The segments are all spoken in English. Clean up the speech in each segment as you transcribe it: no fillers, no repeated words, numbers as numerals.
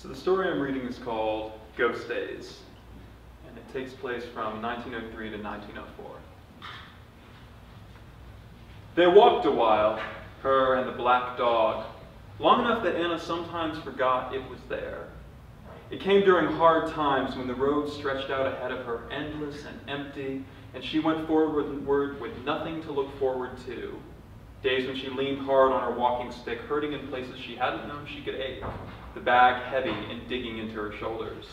So the story I'm reading is called Ghost Days, and it takes place from 1903 to 1904. They walked a while, her and the black dog, long enough that Anna sometimes forgot it was there. It came during hard times when the road stretched out ahead of her, endless and empty, and she went forward with nothing to look forward to. Days when she leaned hard on her walking stick, hurting in places she hadn't known she could ache, the bag heavy and digging into her shoulders.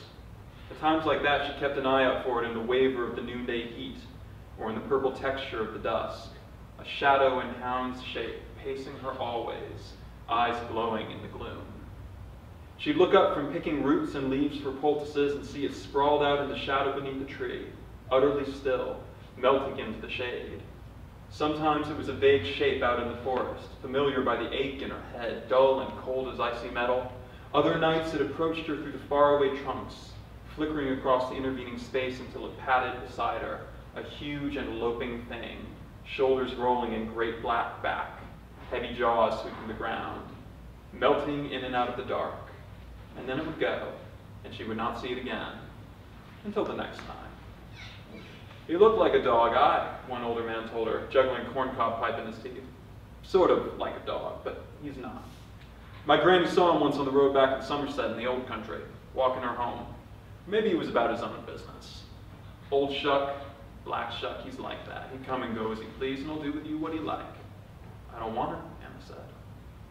At times like that, she kept an eye out for it in the waver of the noonday heat, or in the purple texture of the dusk, a shadow in hound's shape, pacing her always, eyes glowing in the gloom. She'd look up from picking roots and leaves for poultices and see it sprawled out in the shadow beneath the tree, utterly still, melting into the shade. Sometimes it was a vague shape out in the forest, familiar by the ache in her head, dull and cold as icy metal. Other nights it approached her through the faraway trunks, flickering across the intervening space until it padded beside her, a huge and loping thing, shoulders rolling in great black back, heavy jaws sweeping the ground, melting in and out of the dark. And then it would go, and she would not see it again, until the next time. "He looked like a dog, one older man told her, juggling a corncob pipe in his teeth. Sort of like a dog, but he's not. My granny saw him once on the road back in Somerset in the old country, walking her home. Maybe he was about his own business. Old Shuck, Black Shuck, he's like that. He'd come and go as he pleased, and he'll do with you what he like." "I don't want her," Anna said.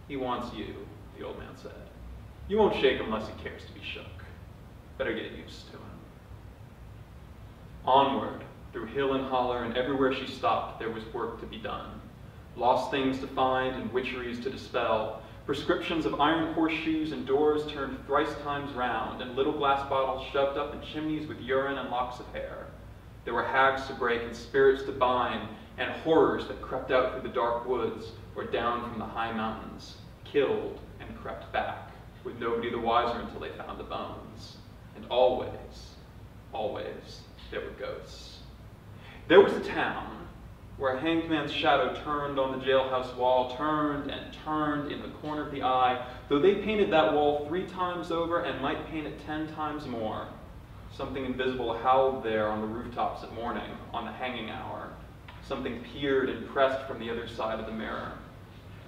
"He wants you," the old man said. "You won't shake him unless he cares to be shook. Better get used to him." Onward, through hill and holler, and everywhere she stopped, there was work to be done. Lost things to find and witcheries to dispel. Prescriptions of iron horseshoes and doors turned thrice times round, and little glass bottles shoved up in chimneys with urine and locks of hair. There were hags to break and spirits to bind, and horrors that crept out through the dark woods or down from the high mountains, killed and crept back, with nobody the wiser until they found the bones. And always, always, there were ghosts. There was a town where a hanged man's shadow turned on the jailhouse wall, turned and turned in the corner of the eye, though they painted that wall 3 times over and might paint it 10 times more. Something invisible howled there on the rooftops at morning, on the hanging hour. Something peered and pressed from the other side of the mirror.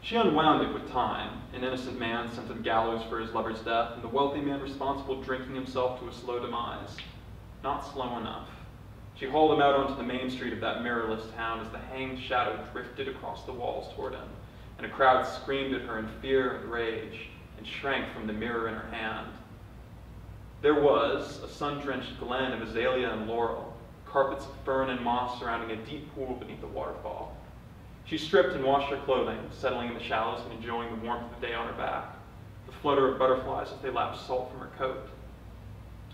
She unwound it with time, an innocent man sent to the gallows for his lover's death, and the wealthy man responsible drinking himself to a slow demise. Not slow enough. She hauled him out onto the main street of that mirrorless town as the hanged shadow drifted across the walls toward him, and a crowd screamed at her in fear and rage, and shrank from the mirror in her hand. There was a sun-drenched glen of azalea and laurel, carpets of fern and moss surrounding a deep pool beneath the waterfall. She stripped and washed her clothing, settling in the shallows and enjoying the warmth of the day on her back, the flutter of butterflies as they lapped salt from her coat,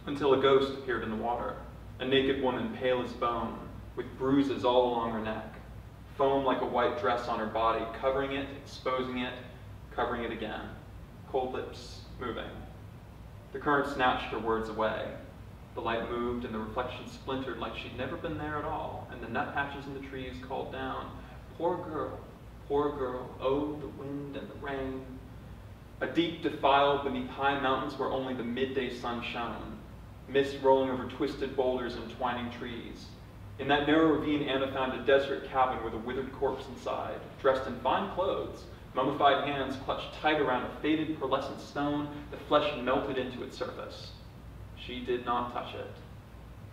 until a ghost appeared in the water, a naked woman pale as bone, with bruises all along her neck, foam like a white dress on her body, covering it, exposing it, covering it again, cold lips moving. The current snatched her words away. The light moved and the reflection splintered like she'd never been there at all, and the nuthatches in the trees called down, poor girl, oh, the wind and the rain." A deep defile beneath high mountains where only the midday sun shone, mist rolling over twisted boulders and twining trees. In that narrow ravine, Anna found a desert cabin with a withered corpse inside, dressed in fine clothes, mummified hands clutched tight around a faded pearlescent stone, the flesh melted into its surface. She did not touch it.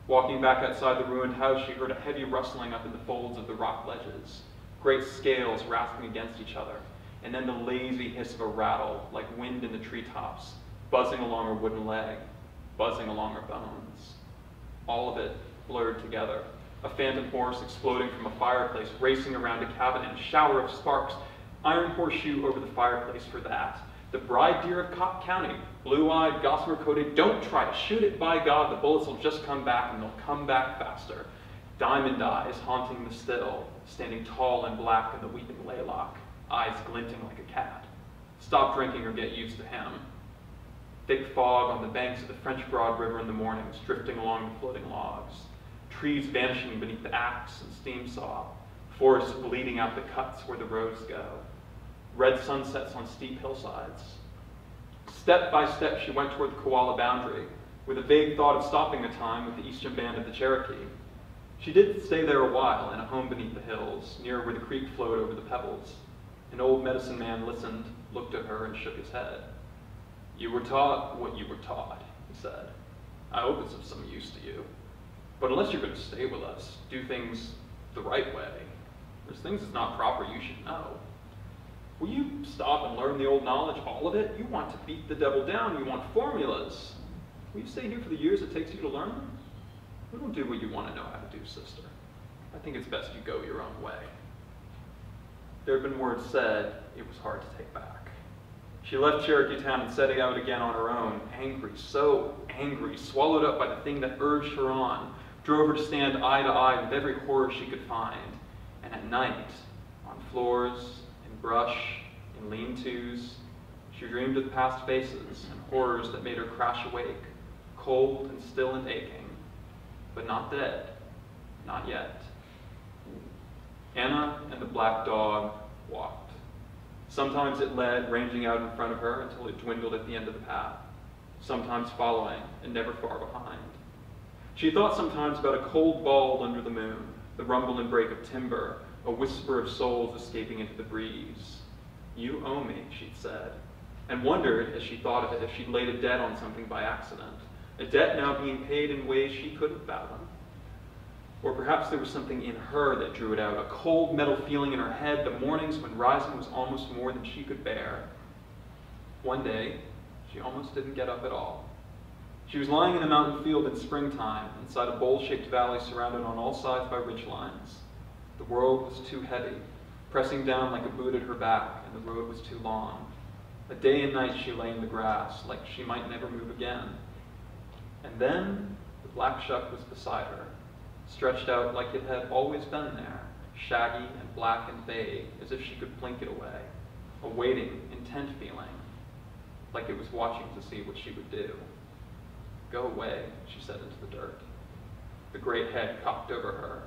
Walking back outside the ruined house, she heard a heavy rustling up in the folds of the rock ledges, great scales rasping against each other, and then the lazy hiss of a rattle, like wind in the treetops, buzzing along her wooden leg, buzzing along her bones. All of it blurred together. A phantom horse exploding from a fireplace, racing around a cabin in a shower of sparks, iron horseshoe over the fireplace for that. The bride deer of Cobb County, blue-eyed, gossamer-coated, don't try to shoot it, by God, the bullets will just come back and they'll come back faster. Diamond eyes haunting the still, standing tall and black in the weeping laylock, eyes glinting like a cat. Stop drinking or get used to him. Thick fog on the banks of the French Broad River in the mornings, drifting along the floating logs. Trees vanishing beneath the axe and steam saw. Forests bleeding out the cuts where the roads go. Red sunsets on steep hillsides. Step by step, she went toward the koala boundary, with a vague thought of stopping the time with the eastern band of the Cherokee. She did stay there a while, in a home beneath the hills, near where the creek flowed over the pebbles. An old medicine man listened, looked at her, and shook his head. "You were taught what you were taught," he said. "I hope it's of some use to you. But unless you're going to stay with us, do things the right way. There's things that's not proper you should know. Will you stop and learn the old knowledge, all of it? You want to beat the devil down, you want formulas. Will you stay here for the years it takes you to learn them? We don't do what you want to know how to do, sister. I think it's best you go your own way." There had been words said it was hard to take back. She left Cherokee Town and setting out again on her own, angry, so angry, swallowed up by the thing that urged her on, drove her to stand eye to eye with every horror she could find. And at night, on floors, in brush, in lean-tos, she dreamed of past faces and horrors that made her crash awake, cold and still and aching, but not dead, not yet. Anna and the black dog walked. Sometimes it led, ranging out in front of her until it dwindled at the end of the path, sometimes following and never far behind. She thought sometimes about a cold ball under the moon, the rumble and break of timber, a whisper of souls escaping into the breeze. "You owe me," she'd said, and wondered, as she thought of it, if she'd laid a debt on something by accident, a debt now being paid in ways she couldn't fathom. Or perhaps there was something in her that drew it out, a cold metal feeling in her head, the mornings when rising was almost more than she could bear. One day, she almost didn't get up at all. She was lying in a mountain field in springtime, inside a bowl-shaped valley surrounded on all sides by ridgelines. The world was too heavy, pressing down like a boot at her back, and the road was too long. A day and night she lay in the grass, like she might never move again. And then the black shuck was beside her, stretched out like it had always been there, shaggy and black and vague, as if she could blink it away, a waiting, intent feeling, like it was watching to see what she would do. "Go away," she said into the dirt. The great head cocked over her,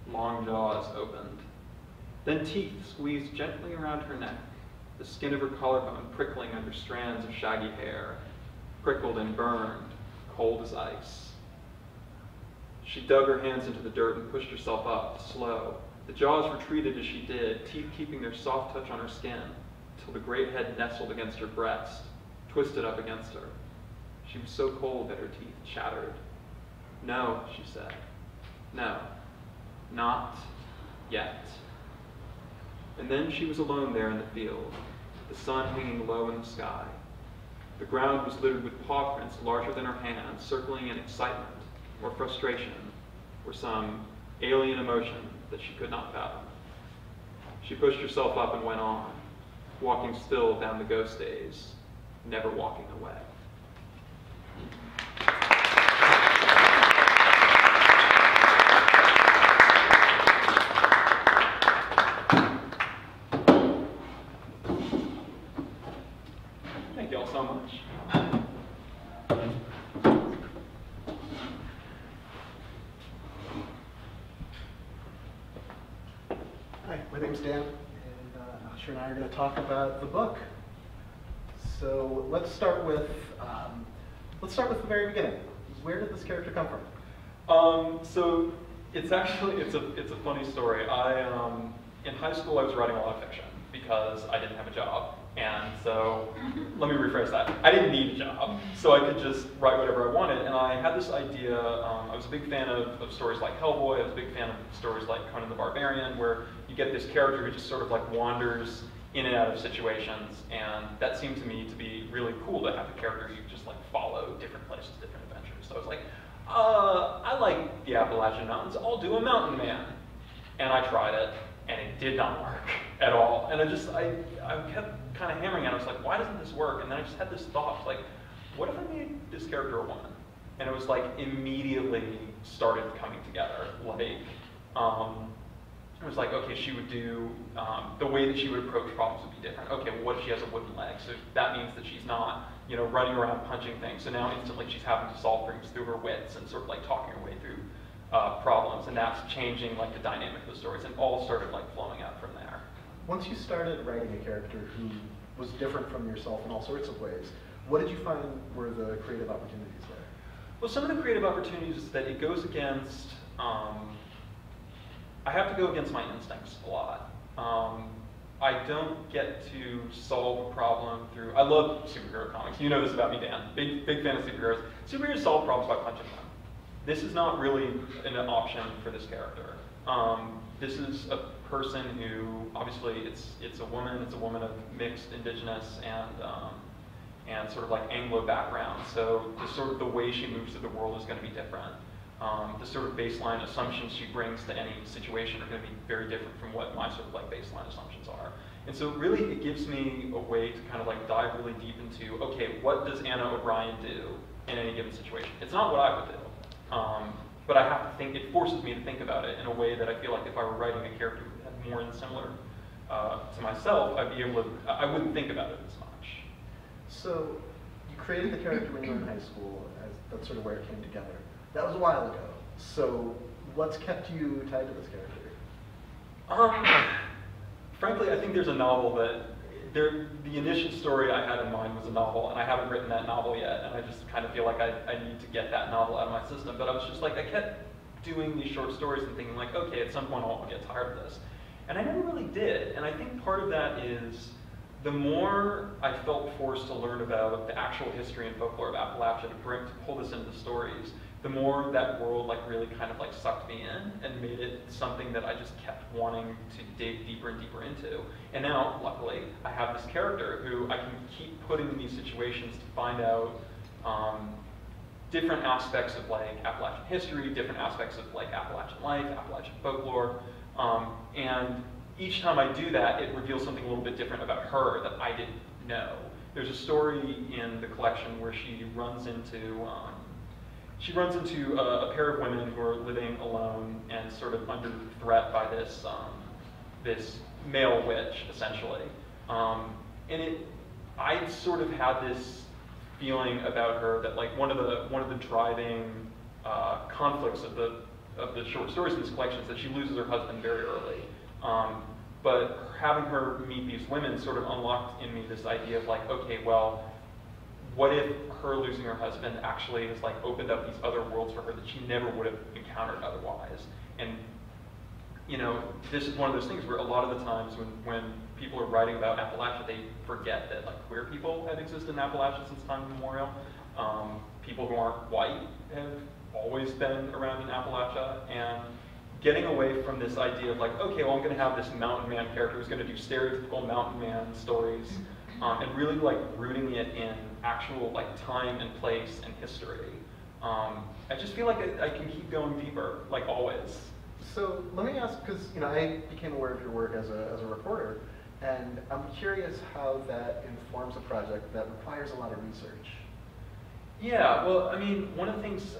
long jaws opened. Then teeth squeezed gently around her neck, the skin of her collarbone prickling under strands of shaggy hair, prickled and burned, cold as ice. She dug her hands into the dirt and pushed herself up, slow. The jaws retreated as she did, teeth keeping their soft touch on her skin, till the great head nestled against her breast, twisted up against her. She was so cold that her teeth chattered. "No," she said. "No, not yet." And then she was alone there in the field, the sun hanging low in the sky. The ground was littered with paw prints larger than her hand, circling in excitement, or frustration, or some alien emotion that she could not fathom. She pushed herself up and went on, walking still down the ghost days, never walking away. Thank you all so much. Hi, my name's Dan, and Asher and I are going to talk about the book. So let's start with the very beginning. Where did this character come from? So it's actually it's a funny story. In high school I was writing a lot of fiction because I didn't have a job, and so let me rephrase that. I didn't need a job, so I could just write whatever I wanted. And I had this idea. I was a big fan of stories like Hellboy. I was a big fan of stories like Conan the Barbarian, where you get this character who just sort of like wanders in and out of situations, and that seemed to me to be really cool to have a character you just like follow different places, different adventures. So I was like, I like the Appalachian Mountains, I'll do a mountain man. And I tried it, and it did not work at all. And I kept kind of hammering it. I was like, why doesn't this work? And then I just had this thought, like, what if I made this character a woman? And it was like immediately started coming together. Like, it was like, okay, she would do, the way that she would approach problems would be different. Okay, well, what if she has a wooden leg? So that means that she's not, running around punching things. So now instantly she's having to solve things through her wits and sort of like talking her way through problems. And that's changing like the dynamic of the stories, and all started like flowing out from there. Once you started writing a character who was different from yourself in all sorts of ways, What did you find were the creative opportunities there? Well, some of the creative opportunities is that it goes against, I have to go against my instincts a lot. I don't get to solve a problem through, I love superhero comics. You know this about me, Dan. Big fan of superheroes. Superheroes solve problems by punching them. This is not really an option for this character. This is a person who, obviously, it's a woman of mixed indigenous and sort of like Anglo background. So the way she moves through the world is going to be different. The sort of baseline assumptions she brings to any situation are going to be very different from what my sort of like baseline assumptions are. And so really it gives me a way to kind of like dive really deep into, okay, what does Anna O'Brien do in any given situation? It's not what I would do. But I have to think, it forces me to think about it in a way that I feel like if I were writing a character who had more and similar to myself, I wouldn't think about it as much. So you created the character when you were in high school, that's sort of where it came together. That was a while ago. So what's kept you tied to this character? Frankly, I think there's a novel that, the initial story I had in mind was a novel, and I haven't written that novel yet, and I just kind of feel like I need to get that novel out of my system. But I was just like, I kept doing these short stories and thinking like, okay, at some point I'll get tired of this. And I never really did, and I think part of that is the more I felt forced to learn about the actual history and folklore of Appalachia to pull this into the stories, the more that world like really kind of like sucked me in and made it something that I just kept wanting to dig deeper and deeper into. And now, luckily, I have this character who I can keep putting in these situations to find out different aspects of like Appalachian history, different aspects of like Appalachian life, Appalachian folklore, and each time I do that, it reveals something a little bit different about her that I didn't know. There's a story in the collection where she runs into a pair of women who are living alone and sort of under threat by this this male witch, essentially. I sort of had this feeling about her that like one of the driving conflicts of the short stories in this collection is that she loses her husband very early. But having her meet these women sort of unlocked in me this idea of like, okay, well, what if her losing her husband actually has like opened up these other worlds for her that she never would have encountered otherwise? And you know, this is one of those things where a lot of the times when people are writing about Appalachia, they forget that like queer people have existed in Appalachia since time immemorial. People who aren't white have always been around in Appalachia, and getting away from this idea of like, okay, well, I'm going to have this mountain man character who's going to do stereotypical mountain man stories, and really like rooting it in actual like time and place and history. I just feel like I can keep going deeper, like always. So let me ask, because you know, I became aware of your work as a reporter, and I'm curious how that informs a project that requires a lot of research. Yeah, well, I mean, one of the things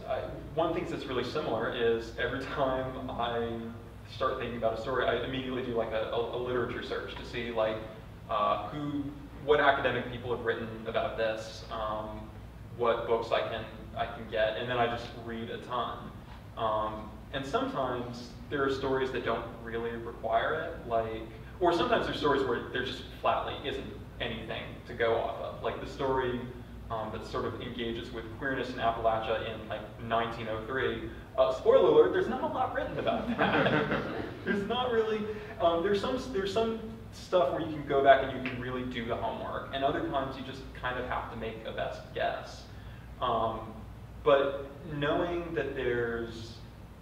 that's really similar is every time I start thinking about a story, I immediately do like a literature search to see like what academic people have written about this, what books I can get, and then I just read a ton. And sometimes there are stories that don't really require it, or sometimes there's stories where there just flatly isn't anything to go off of, like the story that sort of engages with queerness in Appalachia in like 1903. Spoiler alert: there's not a lot written about that. There's not really. There's some stuff where you can go back and you can really do the homework, and other times you just kind of have to make a best guess. But knowing that there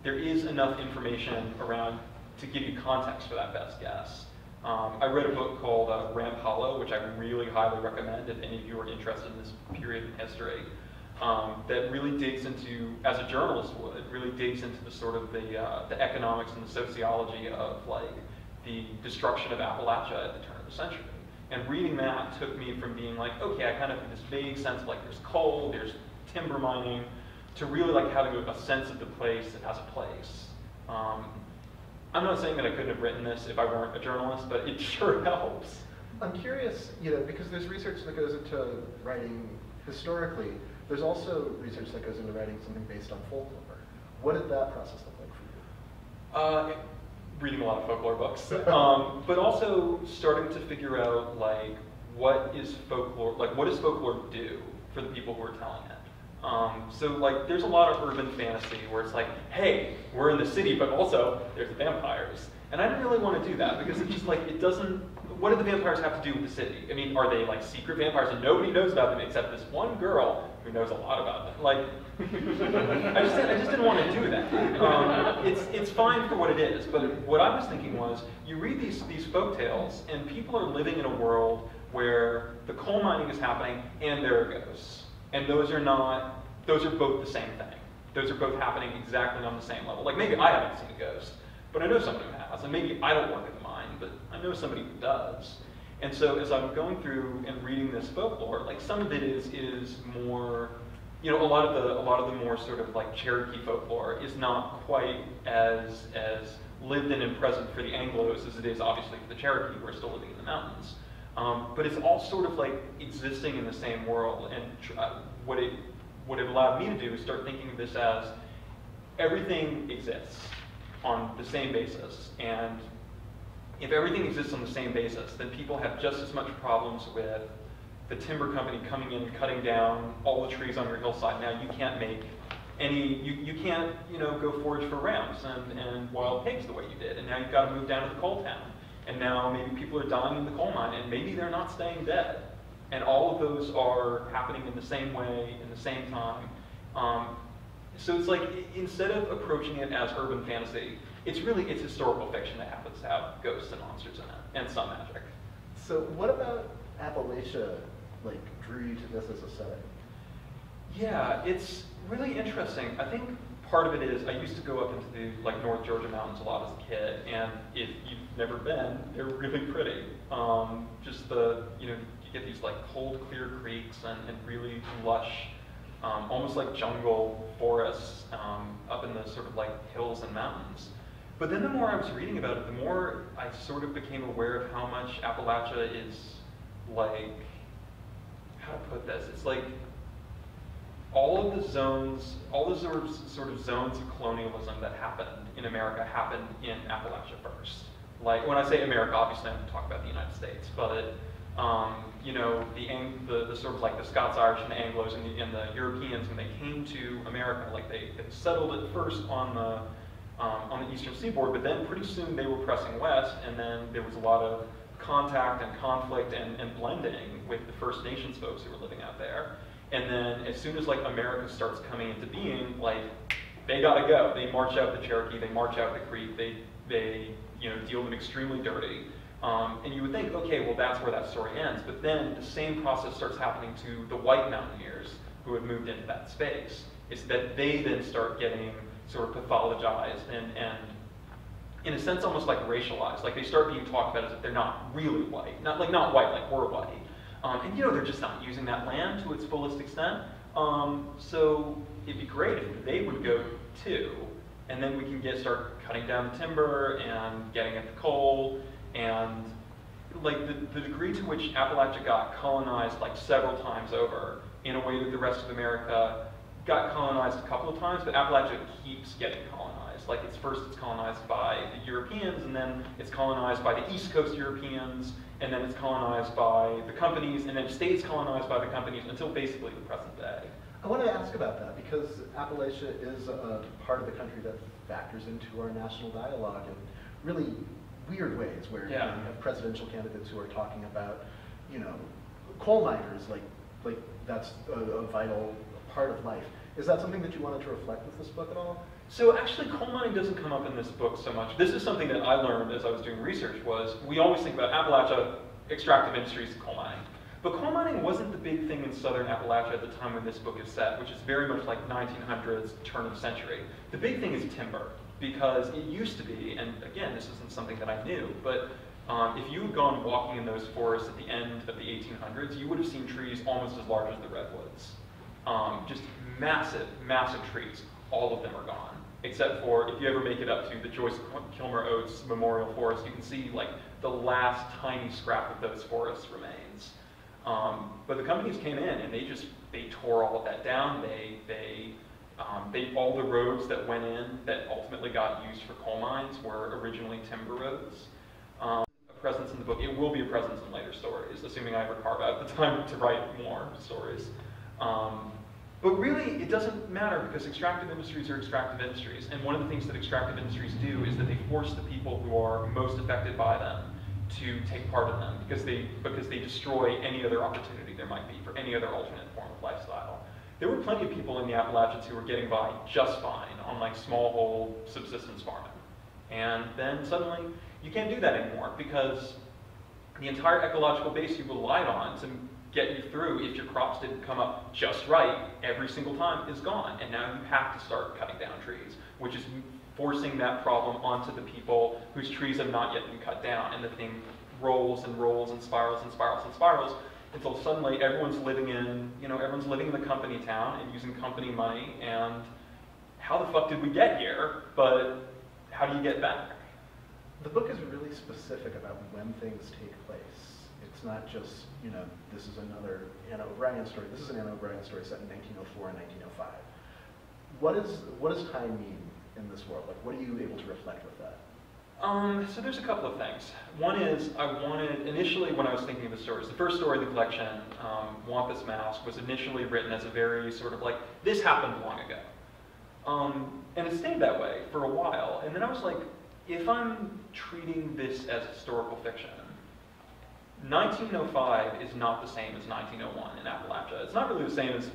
is enough information around to give you context for that best guess. I read a book called Ramp Hollow, which I really highly recommend if any of you are interested in this period in history, that really digs into, as a journalist would, really digs into the sort of the economics and the sociology of like the destruction of Appalachia at the turn of the century. And reading that took me from being like, okay, I kind of have this vague sense of like there's coal, there's timber mining, to really like having a sense of the place as a place. I'm not saying that I couldn't have written this if I weren't a journalist, but it sure helps. I'm curious, you know, because there's research that goes into writing historically. There's also research that goes into writing something based on folklore. What did that process look like for you? Reading a lot of folklore books, but also starting to figure out like what does folklore do? for the people who are telling it. So like, there's a lot of urban fantasy where it's like, hey, we're in the city, but also there's the vampires. And I didn't really want to do that because it's just like, it doesn't, what do the vampires have to do with the city? I mean, are they like secret vampires and nobody knows about them except this one girl who knows a lot about them? Like, I just didn't want to do that. It's fine for what it is, but what I was thinking was, you read these folk tales and people are living in a world where the coal mining is happening and there are ghosts. And those are both the same thing. Those are both happening exactly on the same level. Like, maybe I haven't seen a ghost, but I know someone who has. And maybe I don't work in the mine, but I know somebody who does. And so as I'm going through and reading this folklore, like, some of it is more, you know, a lot of the more sort of like Cherokee folklore is not quite as lived in and present for the Anglos as it is obviously for the Cherokee who are still living in the mountains. But it's all sort of like existing in the same world, and what it allowed me to do is start thinking of this as everything exists on the same basis, and if everything exists on the same basis, then people have just as much problems with the timber company coming in and cutting down all the trees on your hillside. Now you can't make any, you can't, you know, go forage for ramps and wild pigs the way you did, and now you've got to move down to the coal town. And now maybe people are dying in the coal mine, and maybe they're not staying dead. And all of those are happening in the same way, in the same time. So it's like, instead of approaching it as urban fantasy, it's historical fiction that happens to have ghosts and monsters in it, and some magic. So what about Appalachia, like, drew you to this as a setting? Yeah, it's really interesting. I think part of it is, I used to go up into the like North Georgia mountains a lot as a kid, and if you've never been, they're really pretty. Just the, you know, you get these like cold, clear creeks and really lush, almost like jungle forests up in the sort of like hills and mountains. But then the more I was reading about it, the more I sort of became aware of how much Appalachia is like, how to put this? It's like all of the zones, all the sort of zones of colonialism that happened in America happened in Appalachia first. Like, when I say America, obviously I'm talking about the United States, but you know, the sort of like the Scots, Irish, and the Anglos and the Europeans, when they came to America, like they settled it first on the eastern seaboard, but then pretty soon they were pressing west, and then there was a lot of contact and conflict and blending with the First Nations folks who were living out there. And then as soon as like America starts coming into being, like, they gotta go. They march out the Cherokee, they march out the Creek, they you know, deal them extremely dirty. And you would think, okay, well that's where that story ends. But then the same process starts happening to the white mountaineers who have moved into that space. It's that they then start getting sort of pathologized and in a sense almost like racialized. Like, they start being talked about as if they're not really white. Not white like we're white. And you know, they're just not using that land to its fullest extent. So it'd be great if they would go too, and then we can start cutting down the timber and getting at the coal, and like the degree to which Appalachia got colonized like several times over in a way that the rest of America got colonized a couple of times, but Appalachia keeps getting colonized. Like, it's colonized by the Europeans, and then it's colonized by the East Coast Europeans, and then it's colonized by the companies, and then it stays colonized by the companies until basically the present day. I want to ask about that, because Appalachia is a part of the country that factors into our national dialogue in really weird ways, where you have presidential candidates who are talking about, you know, coal miners, like that's a vital part of life. Is that something that you wanted to reflect with this book at all? So actually, coal mining doesn't come up in this book so much. This is something that I learned as I was doing research, was we always think about Appalachia, extractive industries, coal mining. But coal mining wasn't the big thing in southern Appalachia at the time when this book is set, which is very much like 1900s, turn of the century. The big thing is timber, because it used to be, and again, this isn't something that I knew, but if you had gone walking in those forests at the end of the 1800s, you would have seen trees almost as large as the redwoods. Just massive, massive trees. All of them are gone, except for if you ever make it up to the Joyce Kilmer Oates Memorial Forest, you can see like the last tiny scrap of those forests remains. But the companies came in and they tore all of that down. All the roads that went in that ultimately got used for coal mines were originally timber roads. A presence in the book. It will be a presence in later stories, assuming I ever carve out the time to write more stories. But really, it doesn't matter because extractive industries are extractive industries. And one of the things that extractive industries do is that they force the people who are most affected by them to take part in them because they destroy any other opportunity there might be for any other alternate form of lifestyle. There were plenty of people in the Appalachians who were getting by just fine on like smallhold subsistence farming. And then suddenly, you can't do that anymore because the entire ecological base you relied on to get you through if your crops didn't come up just right every single time is gone. And now you have to start cutting down trees, which is forcing that problem onto the people whose trees have not yet been cut down. And the thing rolls and rolls and spirals and spirals and spirals until suddenly everyone's living in the company town and using company money. And how the fuck did we get here? But how do you get back? The book is really specific about when things take place. It's not just, this is another Anna O'Brien story. This is an Anna O'Brien story set in 1904 and 1905. What does time mean in this world? Like, what are you able to reflect with that? So there's a couple of things. One is initially when I was thinking of the stories, the first story in the collection, Want This Mask, was initially written as a very sort of like, this happened long ago. And it stayed that way for a while. And then I was like, if I'm treating this as historical fiction, 1905 is not the same as 1901 in Appalachia. It's not really the same as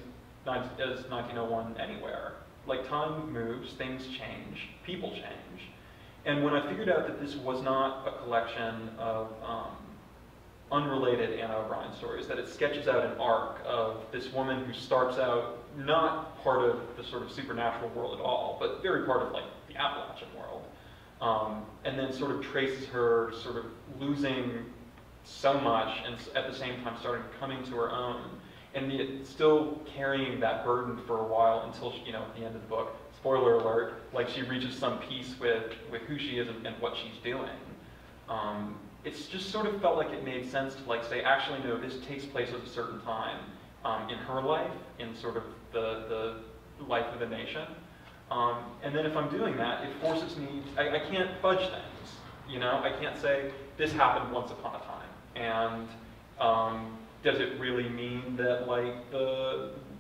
1901 anywhere. Like, time moves, things change, people change. And when I figured out that this was not a collection of unrelated Anna O'Brien stories, that it sketches out an arc of this woman who starts out not part of the sort of supernatural world at all, but very part of like the Appalachian world, and then sort of traces her sort of losing so much and at the same time starting coming to her own, and yet still carrying that burden for a while until she, at the end of the book, spoiler alert, like she reaches some peace with who she is and what she's doing. It's just sort of felt like it made sense to like say, actually no, this takes place at a certain time in her life, in sort of the life of the nation. And then if I'm doing that, it forces me, I can't fudge things, I can't say, this happened once upon a time. And does it really mean that like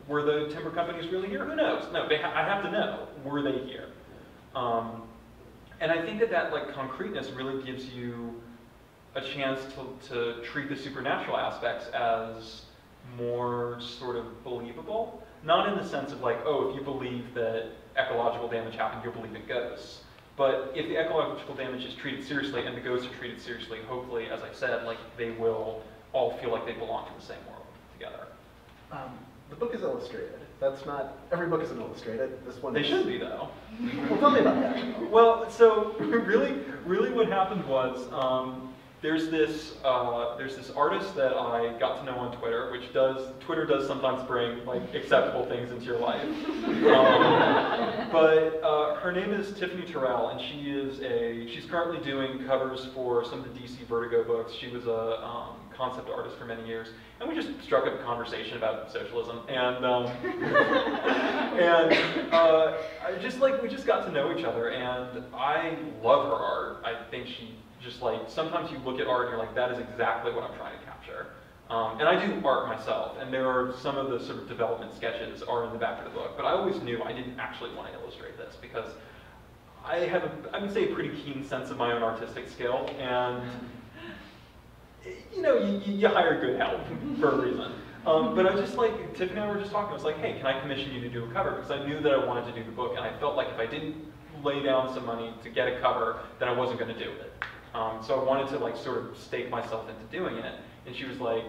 were the timber companies really here? Who knows? No, I have to know, were they here? And I think that like concreteness really gives you a chance to treat the supernatural aspects as more sort of believable. Not in the sense of like, oh, if you believe that ecological damage happened, you'll believe in ghosts. But if the ecological damage is treated seriously and the ghosts are treated seriously, hopefully, as I said, like they will all feel like they belong to the same world together. The book is illustrated. That's not, every book isn't illustrated. This one They should be, though. Well, tell me about that. Well, so really what happened was, there's this artist that I got to know on Twitter, Twitter does sometimes bring like acceptable things into your life. But her name is Tiffany Terrell, and she's currently doing covers for some of the DC Vertigo books. She was a concept artist for many years, and we just struck up a conversation about socialism, and we just got to know each other, and I love her art. I think she just like, sometimes you look at art and you're like, that is exactly what I'm trying to capture. And I do art myself, and there are some of the sort of development sketches are in the back of the book, but I always knew I didn't actually want to illustrate this because I have, I would say, a pretty keen sense of my own artistic skill, and you hire good help for a reason. But I was just like, Tiffany and I were just talking, I was like, hey, can I commission you to do a cover? Because I knew that I wanted to do the book, and I felt like if I didn't lay down some money to get a cover, then I wasn't going to do it. So I wanted to like sort of stake myself into doing it. And she was like,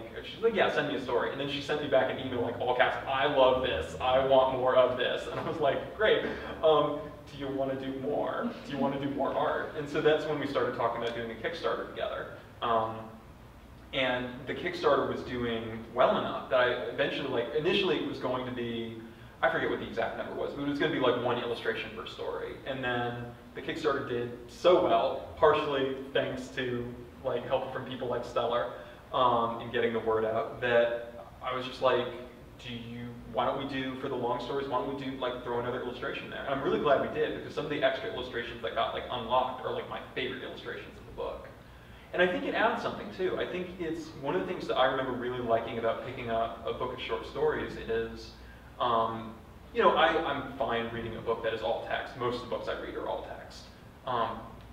yeah, send me a story. And then she sent me back an email like all caps, I love this, I want more of this. And I was like, great, do you want to do more? Do you want to do more art? And so that's when we started talking about doing a Kickstarter together. And the Kickstarter was doing well enough that I eventually, like, initially it was going to be, I forget what the exact number was, but it was going to be like one illustration per story. And then the Kickstarter did so well, partially thanks to like help from people like Stellar in getting the word out, that I was just like, why don't we do, for the long stories, why don't we do, like, throw another illustration there? And I'm really glad we did, because some of the extra illustrations that got like unlocked are like my favorite illustrations of the book. And I think it adds something too. I think it's one of the things that I remember really liking about picking up a book of short stories is, you know, I'm fine reading a book that is all text. Most of the books I read are all text.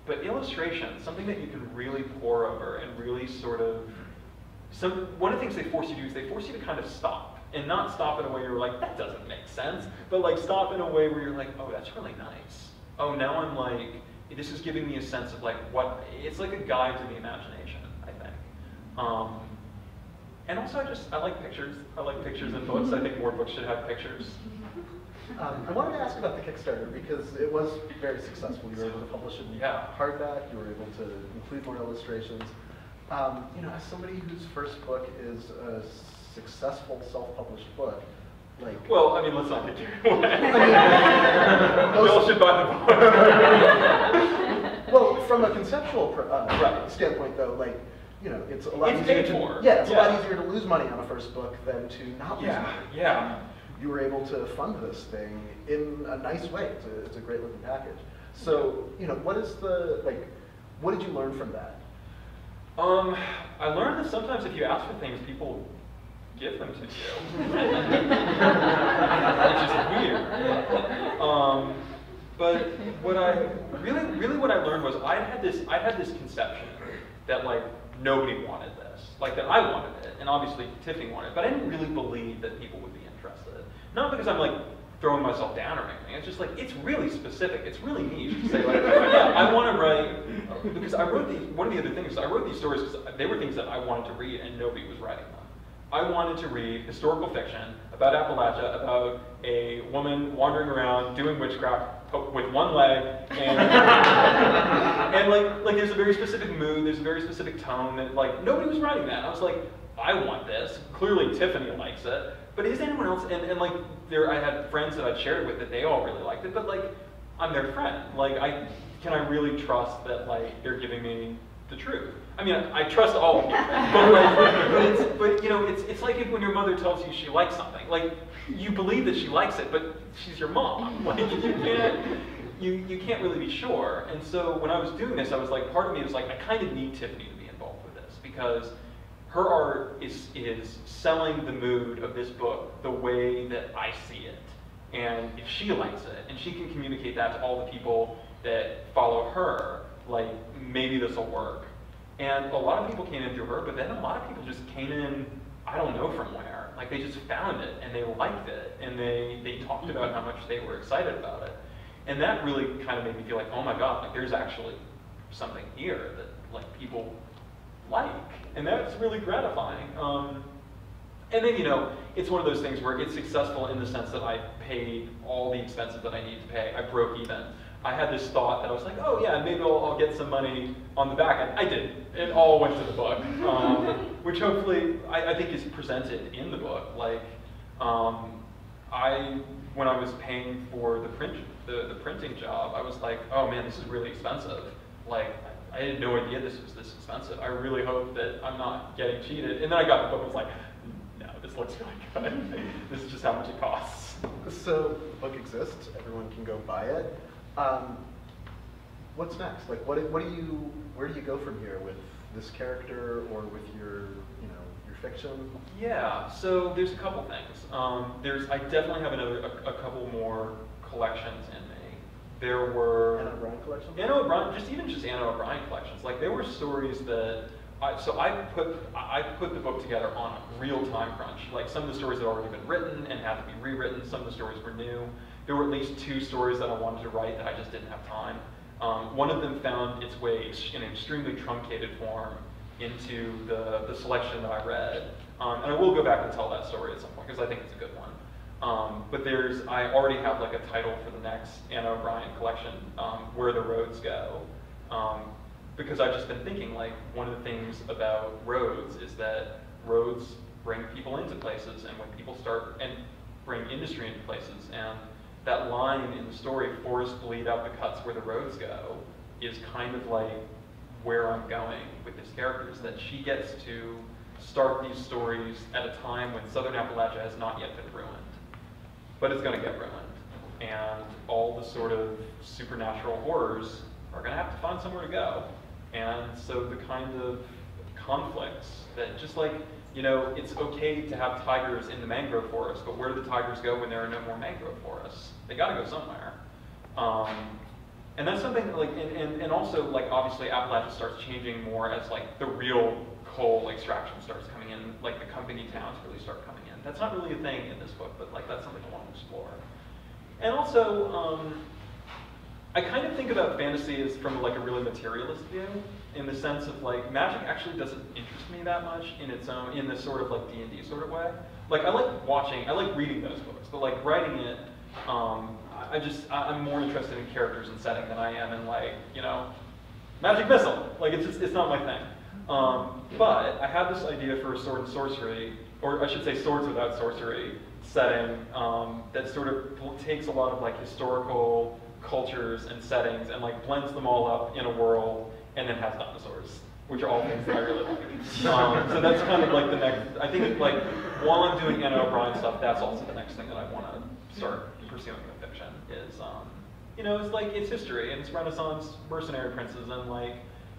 But illustration, something that you can really pore over and really sort of, one of the things they force you to do is they force you to kind of stop. And not stop in a way you're like, that doesn't make sense, but like stop in a way where you're like, oh, that's really nice. Oh, now I'm like, this is giving me a sense of like what, it's like a guide to the imagination, I think. And also I like pictures. I like pictures in books. I think more books should have pictures. I wanted to ask about the Kickstarter because it was very successful. You were able to publish it in hardback. You were able to include more illustrations. You know, as somebody whose first book is a successful self-published book, like... Well, I mean, let's not get carried away. You all should buy the book. Well, from a conceptual standpoint, though, like, you know, it's a lot easier to... it's a lot easier to lose money on a first book than to not lose money. Yeah. You were able to fund this thing in a nice way. It's a great looking package. So, you know, what did you learn from that? I learned that sometimes if you ask for things, people give them to you, which is weird. But what I learned was I had this conception that like nobody wanted this, like that I wanted it, and obviously Tiffany wanted it, but I didn't really believe that people would be interested. Not because I'm like throwing myself down or anything. It's just like it's really specific. It's really niche to say like, yeah, I want to write because I wrote these. One of the other things is I wrote these stories because they were things that I wanted to read and nobody was writing them. I wanted to read historical fiction about Appalachia, about a woman wandering around doing witchcraft with one leg, and and like there's a very specific mood, there's a very specific tone that like nobody was writing that. And I was like, I want this. Clearly Tiffany likes it, but is anyone else? And like I had friends that I'd shared with that they all really liked it, but like I'm their friend. Like can I really trust that like they're giving me the truth? I mean, I trust all of you, but you know, it's like if when your mother tells you she likes something, like you believe that she likes it, but she's your mom. Like you can't really be sure. And so when I was doing this, I was like, part of me was like, I kind of need Tiffany to be involved with this because her art is selling the mood of this book the way that I see it. And if she likes it, and she can communicate that to all the people that follow her, like maybe this will work. And a lot of people came in through her, but then a lot of people just came in, I don't know from where. Like they just found it and they liked it and they talked about how much they were excited about it. And that really kind of made me feel like, oh my God, like there's actually something here that like people like. And that's really gratifying. And then, you know, it's one of those things where it's successful in the sense that I paid all the expenses that I needed to pay. I broke even. I had this thought that I was like, oh yeah, maybe I'll get some money on the back end. I didn't. It all went to the book, which hopefully I think is presented in the book. Like, when I was paying for the printing job, I was like, oh man, this is really expensive. Like, I had no idea this was this expensive. I really hope that I'm not getting cheated. And then I got the book and was like, no, this looks really good. This is just how much it costs. So the book exists. Everyone can go buy it. What's next? Like, where do you go from here with this character or with your fiction? Yeah, so there's a couple things. I definitely have a couple more collections in me. There were Anna O'Brien collections? Anna O'Brien, just Anna O'Brien collections. Like there were stories that I put the book together on a real-time crunch. Like some of the stories had already been written and had to be rewritten. Some of the stories were new. There were at least 2 stories that I wanted to write that I just didn't have time. One of them found its way in an extremely truncated form into the selection that I read. And I will go back and tell that story at some point because I think it's a good one. But I already have like a title for the next Anna O'Brien collection, Where the Roads Go. Because I've just been thinking like one of the things about roads is that roads bring people into places and when people start and bring industry into places and that line in the story, forests bleed out the cuts where the roads go, is kind of like where I'm going with this character, is that she gets to start these stories at a time when Southern Appalachia has not yet been ruined. But it's going to get ruined. And all the sort of supernatural horrors are going to have to find somewhere to go. And so the kind of conflicts that just like, you know, it's okay to have tigers in the mangrove forest, but where do the tigers go when there are no more mangrove forests? They gotta go somewhere. And that's something like, and also like obviously Appalachia starts changing more as like the real coal extraction starts coming in, like the company towns really start coming in. That's not really a thing in this book, but like that's something I want to explore. And also, I kind of think about fantasy as from like a really materialist view, in the sense of like magic actually doesn't interest me that much in its own, in this sort of like D&D sort of way. Like I like reading those books, but like writing it, I'm more interested in characters and setting than I am in like, you know, magic missile. Like it's not my thing. But I had this idea for a sword and sorcery, or I should say swords without sorcery setting that sort of takes a lot of like historical cultures and settings and like blends them all up in a world and then has dinosaurs, which are all things that I really like. So that's kind of like the next, I think like while I'm doing Anna O'Brien stuff, that's also the next thing that I want to start pursuing in fiction is, you know, it's like, it's history and it's Renaissance mercenary princes and like,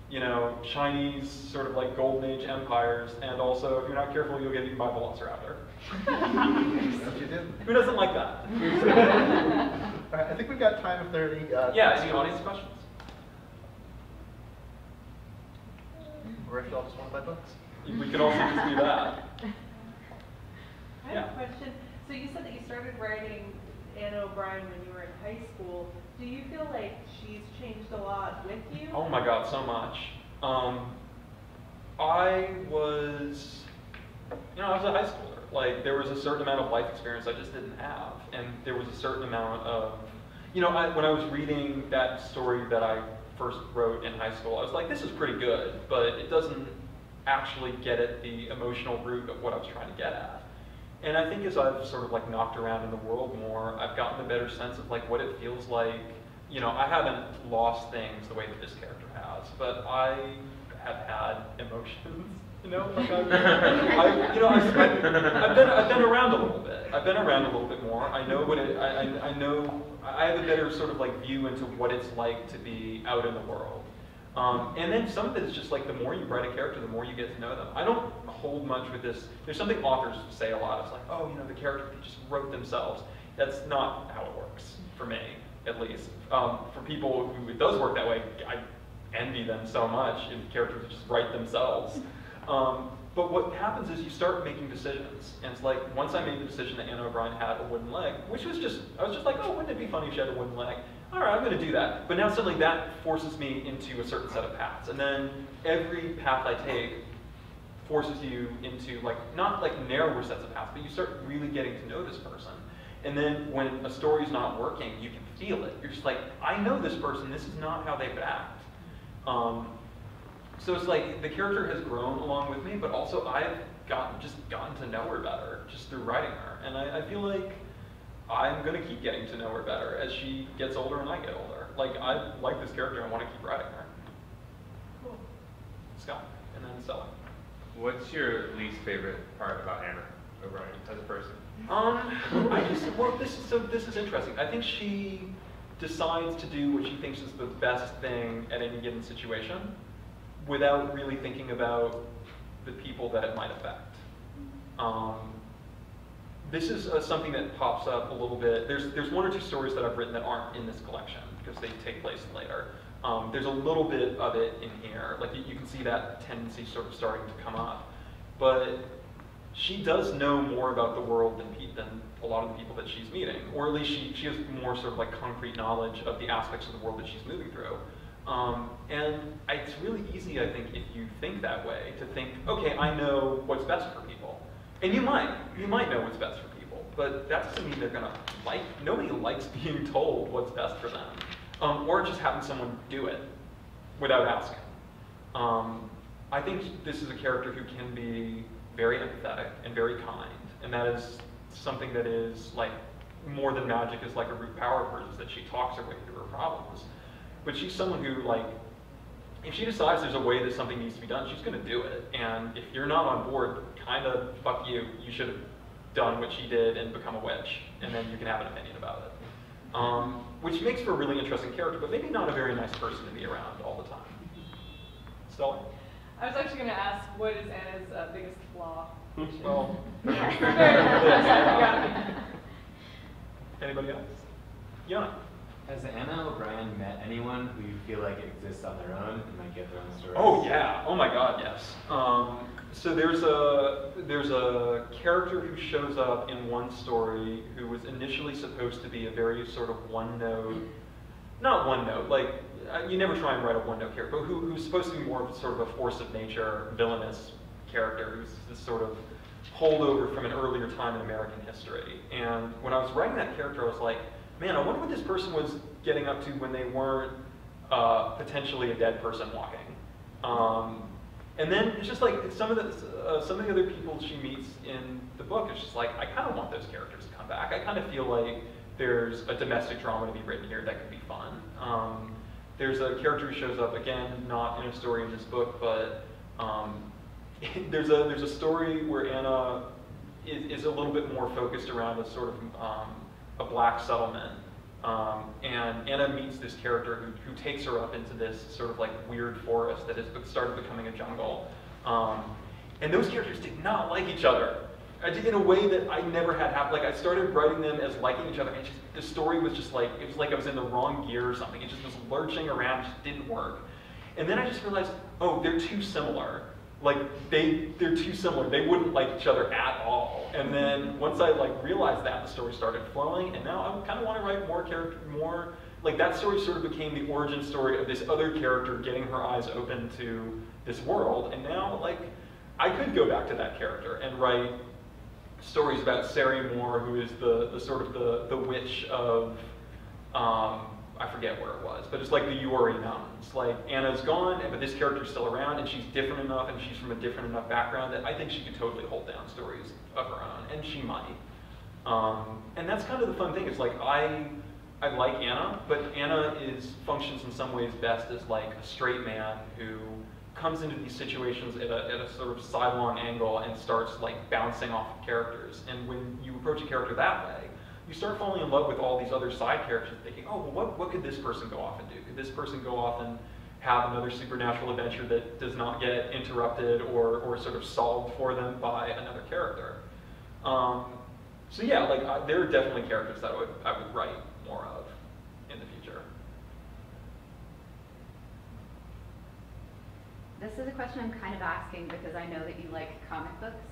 you know, Chinese sort of like golden age empires, and also if you're not careful, you'll get eaten by velociraptor. You did. Who doesn't like that? All right, I think we've got time if there are any any audience questions? Or if y'all just want to buy books. We could also just do that. I have a question. So you said that you started writing Anna O'Brien when you were in high school. Do you feel like she's changed a lot with you? Oh my God, so much. I was a high schooler. Like, there was a certain amount of life experience I just didn't have. And there was a certain amount of, you know, when I was reading that story that I first wrote in high school, I was like, this is pretty good, but it doesn't actually get at the emotional root of what I was trying to get at. And I think as I've sort of like knocked around in the world more, I've gotten a better sense of like what it feels like. You know, I haven't lost things the way that this character has, but I have had emotions. You know, like I've been around a little bit. I've been around a little bit more. I know what it. I know. I have a better sort of like view into what it's like to be out in the world. And then some of it is just like the more you write a character, the more you get to know them. I don't hold much with this. There's something authors say a lot. It's like, oh, you know, the character just wrote themselves. That's not how it works for me, at least. For people who it does work that way, I envy them so much if characters just write themselves. But what happens is you start making decisions. And it's like, once I made the decision that Anna O'Brien had a wooden leg, which was just, I was just like, oh, wouldn't it be funny if she had a wooden leg? All right, I'm going to do that. But now suddenly that forces me into a certain set of paths. And then every path I take forces you into like, not like narrower sets of paths, but you start really getting to know this person. And then when a story's not working, you can feel it. You're just like, I know this person, this is not how they would act. So it's like the character has grown along with me, but also I've gotten to know her better just through writing her. And I feel like I'm going to keep getting to know her better as she gets older and I get older. Like, I like this character and I want to keep writing her. Cool. Scott, and then Stella. What's your least favorite part about Anna O'Brien as a person? This is interesting. I think she decides to do what she thinks is the best thing at any given situation without really thinking about the people that it might affect. This is something that pops up a little bit. There's one or two stories that I've written that aren't in this collection because they take place later. There's a little bit of it in here. Like you can see that tendency sort of starting to come up. But she does know more about the world than a lot of the people that she's meeting. Or at least she has more sort of like concrete knowledge of the aspects of the world that she's moving through. And it's really easy, I think, if you think that way, to think, okay, I know what's best for people. And you might know what's best for people, but that doesn't mean they're gonna like, nobody likes being told what's best for them. Or just having someone do it without asking. I think this is a character who can be very empathetic and very kind, and that is something that is like, more than magic is like a root power of hers, is that she talks her way through her problems. But she's someone who, like, if she decides there's a way that something needs to be done, she's going to do it. And if you're not on board, kind of fuck you. You should have done what she did and become a witch, and then you can have an opinion about it. Which makes for a really interesting character, but maybe not a very nice person to be around all the time. Stella? I was actually going to ask, what is Anna's biggest flaw? Well, Yeah. anybody else? Yeah. Has Anna O'Brien met anyone who you feel like exists on their own and might get their own stories? Oh yeah. Oh my God, yes. So there's a character who shows up in one story who was initially supposed to be a very sort of not one note, like you never try and write a one note character, but who's supposed to be more of sort of a force of nature, villainous character who's this sort of holdover from an earlier time in American history. And when I was writing that character, I was like, man, I wonder what this person was getting up to when they weren't potentially a dead person walking. And then it's just like some of the other people she meets in the book, it's just like, I kind of want those characters to come back. I kind of feel like there's a domestic drama to be written here that could be fun. There's a character who shows up, again, not in a story in this book, but there's a story where Anna is a little bit more focused around a sort of a black settlement. And Anna meets this character who takes her up into this sort of like weird forest that has started becoming a jungle. And those characters did not like each other. In a way that I never had happen. Like I started writing them as liking each other, and the story was just like, it was like I was in the wrong gear or something. It just was lurching around, just didn't work. And then I just realized, oh, they're too similar. Like they're too similar. They wouldn't like each other at all. And then once I like realized that, the story started flowing, and now I kind of want to write more. Like that story sort of became the origin story of this other character getting her eyes open to this world. And now like I could go back to that character and write stories about Sari Moore, who is the sort of the witch of I forget where it was, but it's like the Uori Mountains. Like Anna's gone, but this character's still around, and she's different enough, and she's from a different enough background that I think she could totally hold down stories of her own, and she might. And that's kind of the fun thing. It's like I like Anna, but Anna functions in some ways best as like a straight man who comes into these situations at a sort of sidelong angle and starts like bouncing off of characters. And when you approach a character that way, you start falling in love with all these other side characters, thinking, oh, well, what could this person go off and do? Could this person go off and have another supernatural adventure that does not get interrupted or sort of solved for them by another character? So yeah, like there are definitely characters that I would write more of in the future. This is a question I'm kind of asking because I know that you like comic books,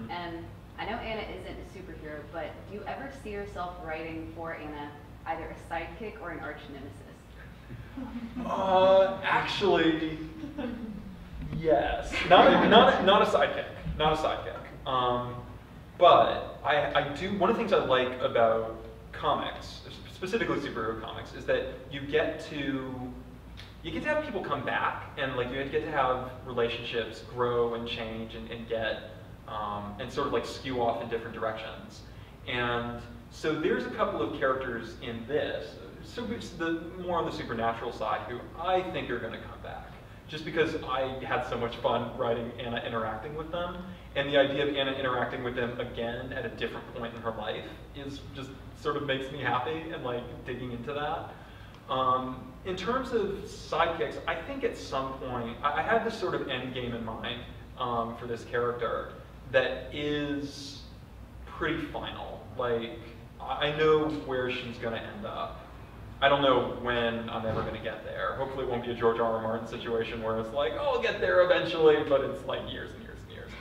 and I know Anna isn't a superhero, but do you ever see yourself writing for Anna either a sidekick or an arch nemesis? Actually, yes. Not a sidekick. Not a sidekick. But I do. One of the things I like about comics, specifically superhero comics, is that you get to have people come back, and like you get to have relationships grow and change and get and sort of like skew off in different directions. And so there's a couple of characters in this, so more on the supernatural side, who I think are going to come back, just because I had so much fun writing Anna interacting with them, and the idea of Anna interacting with them again at a different point in her life is just sort of makes me happy, and like digging into that. In terms of sidekicks, I think at some point, I had this sort of end game in mind for this character that is pretty final. Like, I know where she's going to end up. I don't know when I'm ever going to get there. Hopefully it won't be a George R.R. Martin situation where it's like, oh, I'll get there eventually, but it's like years and years and years.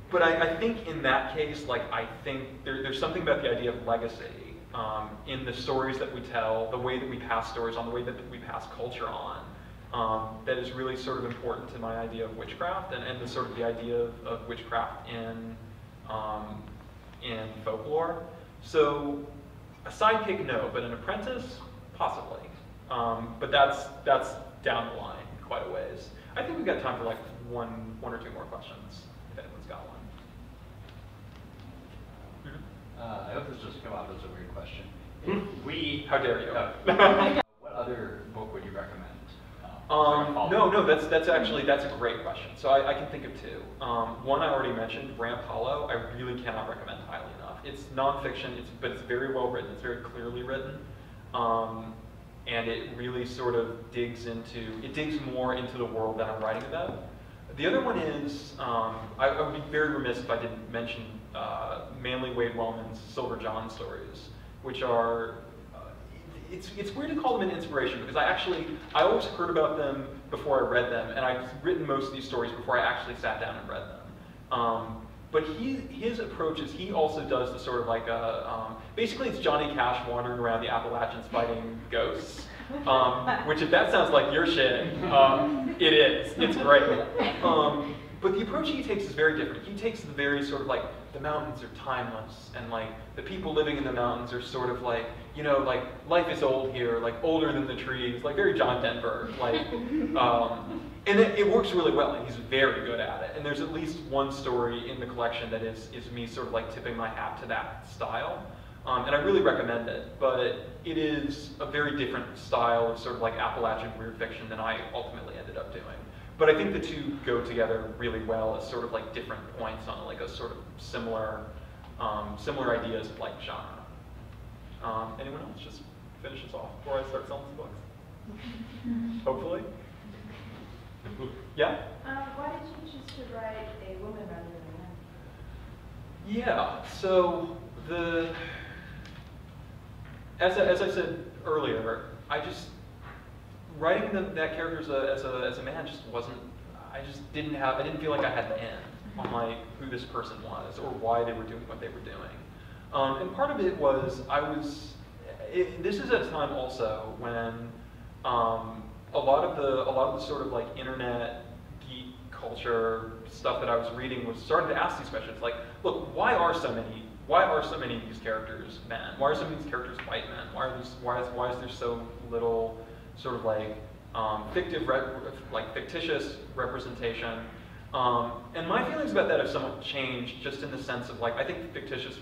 But I think in that case, like, I think there's something about the idea of legacy in the stories that we tell, the way that we pass stories on, the way that we pass culture on, that is really sort of important to my idea of witchcraft and the sort of the idea of witchcraft in folklore. So a sidekick, no, but an apprentice, possibly. But that's down the line quite a ways. I think we've got time for like one or two more questions, if anyone's got one. I hope this doesn't come out as a weird question. How dare you? What other book would you recommend? No, that's a great question. So I can think of two. One I already mentioned, Ramp Hollow, I really cannot recommend highly enough. It's nonfiction, but it's very well written, it's very clearly written. and it really sort of digs more into the world that I'm writing about. The other one is, I would be very remiss if I didn't mention Manly Wade Wellman's Silver John stories, which are, it's weird to call them an inspiration because I always heard about them before I read them, and I've written most of these stories before I actually sat down and read them. But his approach is he also does the sort of like basically it's Johnny Cash wandering around the Appalachians fighting ghosts, which if that sounds like your shit, it is. It's great. But the approach he takes is very different. He takes the very sort of like, the mountains are timeless, and like the people living in the mountains are sort of like, you know, like life is old here, like older than the trees, like very John Denver, like, and it works really well, and he's very good at it. And there's at least one story in the collection that is me sort of like tipping my hat to that style, and I really recommend it. But it is a very different style of sort of like Appalachian weird fiction than I ultimately ended up doing. But I think the two go together really well as sort of like different points on like a sort of similar ideas of like genre. Anyone else? Just finish this off before I start selling some books. Hopefully. Yeah? Why did you choose to write a woman rather than a man? Yeah, so as I said earlier, writing that character as a man just wasn't, I didn't feel like I had the end on like who this person was or why they were doing what they were doing. And part of it was this is at a time also when a lot of the sort of like internet geek culture stuff that I was reading was starting to ask these questions like, look, why are so many of these characters men? Why are so many of these characters white men? Why is there so little sort of like fictitious representation? And my feelings about that have somewhat changed, just in the sense of like, I think fictitious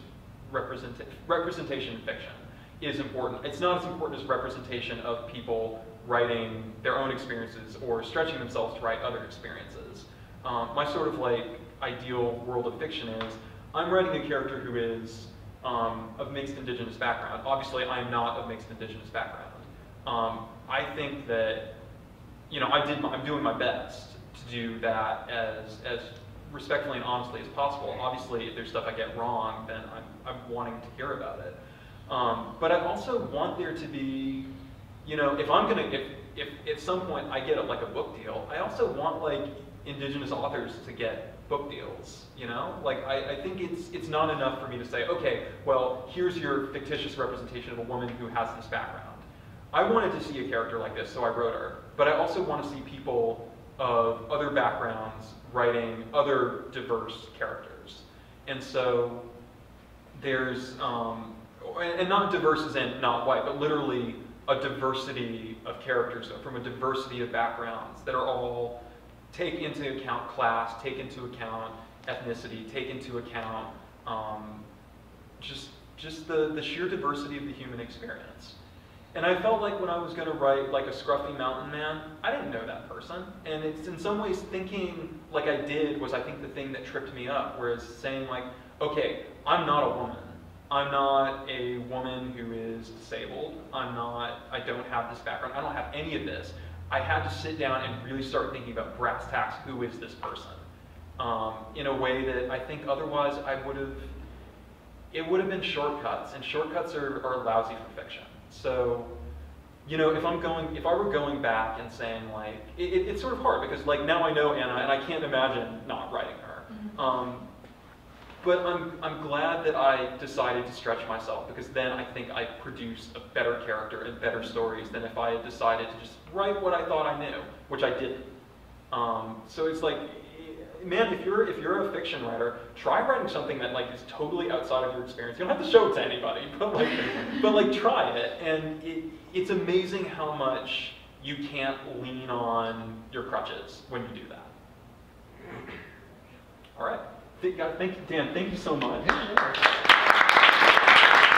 representation in fiction is important. It's not as important as representation of people writing their own experiences or stretching themselves to write other experiences. My sort of like ideal world of fiction is, I'm writing a character who is of mixed indigenous background. Obviously, I'm not of mixed indigenous background. I think that, you know, I'm doing my best to do that as respectfully and honestly as possible. Obviously, if there's stuff I get wrong, then I'm wanting to hear about it. But I also want there to be, you know, if at some point I get like a book deal, I also want like indigenous authors to get book deals, you know? Like, I think it's not enough for me to say, okay, well, here's your fictitious representation of a woman who has this background. I wanted to see a character like this, so I wrote her. But I also want to see people of other backgrounds writing other diverse characters. And so there's, and not diverse as in not white, but literally a diversity of characters from a diversity of backgrounds that are all take into account class, take into account ethnicity, take into account just the sheer diversity of the human experience. And I felt like when I was going to write like a scruffy mountain man, I didn't know that person. And it's in some ways thinking like I did was, I think, the thing that tripped me up, whereas saying like, okay, I'm not a woman. I'm not a woman who is disabled. I don't have this background. I don't have any of this. I had to sit down and really start thinking about brass tacks, who is this person? In a way that I think otherwise it would have been shortcuts, and shortcuts are lousy for fiction. So, you know, if I were going back and saying like, it's sort of hard because like now I know Anna and I can't imagine not writing her. Mm-hmm. But I'm glad that I decided to stretch myself, because then I think I produced a better character and better stories than if I had decided to just write what I thought I knew, which I didn't. So it's like, man, if you're a fiction writer, try writing something that like is totally outside of your experience. You don't have to show it to anybody, but like try it. And it's amazing how much you can't lean on your crutches when you do that. All right. Thank you, Dan. Thank you so much.